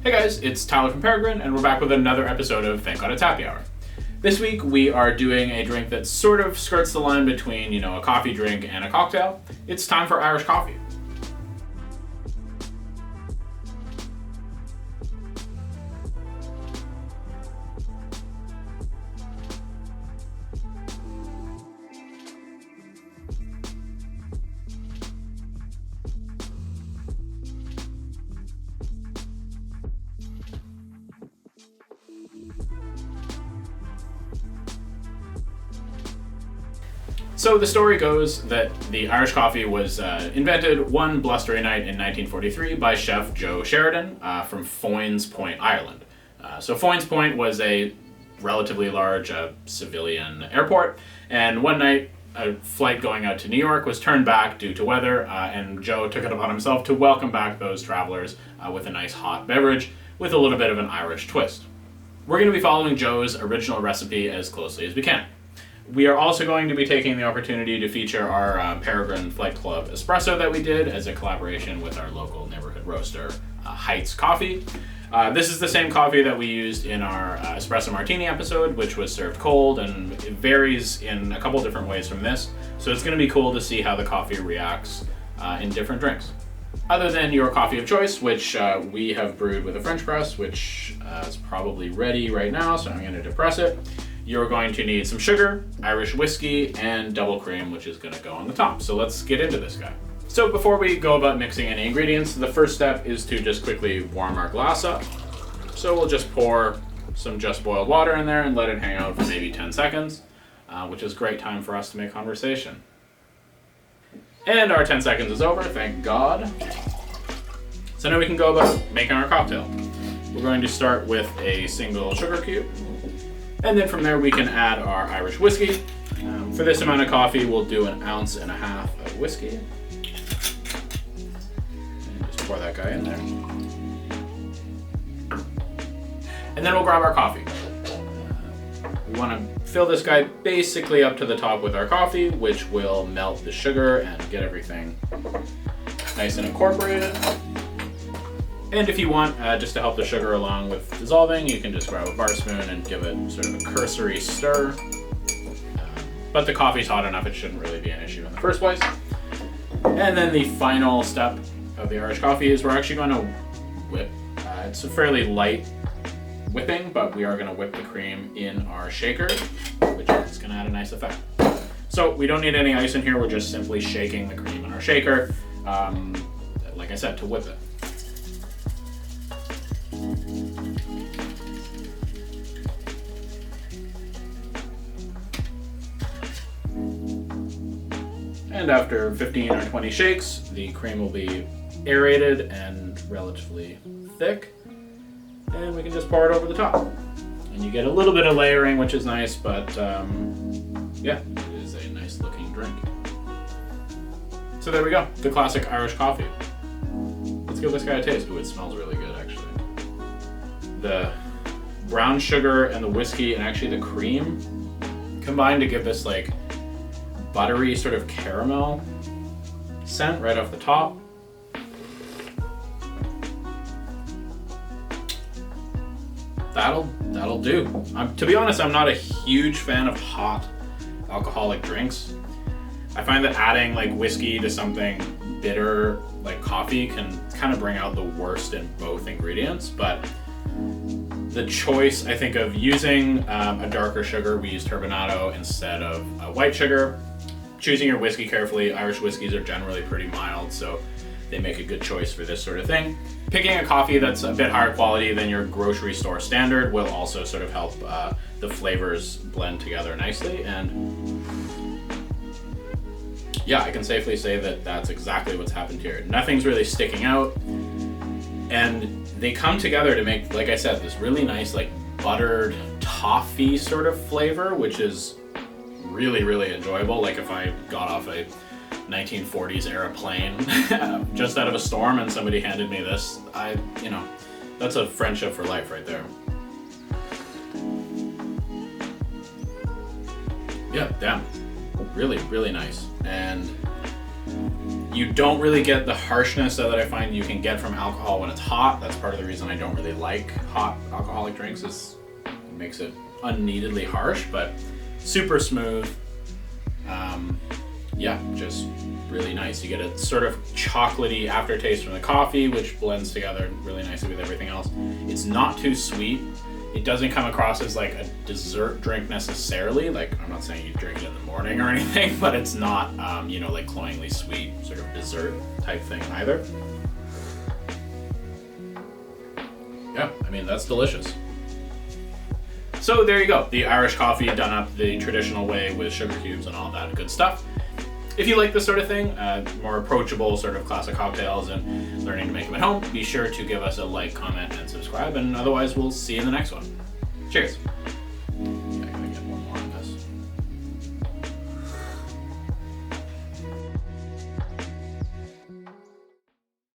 Hey guys, it's Tyler from Peregrine, and we're back with another episode of Thank God It's Happy Hour. This week we are doing a drink that sort of skirts the line between, a coffee drink and a cocktail. It's time for Irish coffee. So the story goes that the Irish coffee was invented one blustery night in 1943 by chef Joe Sheridan from Foynes Point, Ireland. So Foynes Point was a relatively large civilian airport, and one night a flight going out to New York was turned back due to weather, and Joe took it upon himself to welcome back those travelers with a nice hot beverage with a little bit of an Irish twist. We're going to be following Joe's original recipe as closely as we can. We are also going to be taking the opportunity to feature our Peregrine Flight Club espresso that we did as a collaboration with our local neighborhood roaster, Heights Coffee. This is the same coffee that we used in our espresso martini episode, which was served cold, and it varies in a couple different ways from this. So it's going to be cool to see how the coffee reacts in different drinks. Other than your coffee of choice, which we have brewed with a French press, which is probably ready right now, so I'm going to depress it. You're going to need some sugar, Irish whiskey, and double cream, which is going to go on the top. So let's get into this guy. So before we go about mixing any ingredients, the first step is to just quickly warm our glass up. So we'll just pour some just boiled water in there and let it hang out for maybe 10 seconds, which is great time for us to make conversation. And our 10 seconds is over, thank God. So now we can go about making our cocktail. We're going to start with a single sugar cube. And then from there we can add our Irish whiskey. For this amount of coffee, we'll do 1.5 ounces of whiskey. And just pour that guy in there. And then we'll grab our coffee. We want to fill this guy basically up to the top with our coffee, which will melt the sugar and get everything nice and incorporated. And if you want, just to help the sugar along with dissolving, you can just grab a bar spoon and give it sort of a cursory stir. But the coffee's hot enough, it shouldn't really be an issue in the first place. And then the final step of the Irish coffee is we're actually going to whip. It's a fairly light whipping, but we are going to whip the cream in our shaker, which is going to add a nice effect. So we don't need any ice in here, we're just simply shaking the cream in our shaker, like I said, to whip it. And after 15 or 20 shakes, the cream will be aerated and relatively thick. And we can just pour it over the top. And you get a little bit of layering, which is nice, but yeah, it is a nice looking drink. So there we go, the classic Irish coffee. Let's give this guy a taste. Ooh, it smells really good, actually. The brown sugar and the whiskey and actually the cream combine to give this like buttery sort of caramel scent right off the top. That'll do. To be honest, I'm not a huge fan of hot alcoholic drinks. I find that adding like whiskey to something bitter like coffee can kind of bring out the worst in both ingredients, but the choice, I think, of using a darker sugar, we used turbinado instead of white sugar. Choosing your whiskey carefully. Irish whiskeys are generally pretty mild, so they make a good choice for this sort of thing. Picking a coffee that's a bit higher quality than your grocery store standard will also sort of help the flavors blend together nicely. And yeah, I can safely say that that's exactly what's happened here. Nothing's really sticking out, and they come together to make, like I said, this really nice like buttered toffee sort of flavor, which is really, really enjoyable. Like if I got off a 1940s era plane just out of a storm and somebody handed me this, that's a friendship for life right there. Yeah, damn. Really, really nice. And You don't really get the harshness that I find you can get from alcohol when it's hot. That's part of the reason I don't really like hot alcoholic drinks, is it makes it unneededly harsh, but super smooth. Yeah, just really nice. You get a sort of chocolatey aftertaste from the coffee, which blends together really nicely with everything else. It's not too sweet. It doesn't come across as like a dessert drink necessarily. Like, I'm not saying you drink it in the morning or anything, but it's not, like cloyingly sweet sort of dessert type thing either. Yeah, I mean, that's delicious. So there you go, the Irish coffee done up the traditional way with sugar cubes and all that good stuff. If you like this sort of thing, more approachable sort of classic cocktails and learning to make them at home, be sure to give us a like, comment, and subscribe, and otherwise we'll see you in the next one. Cheers.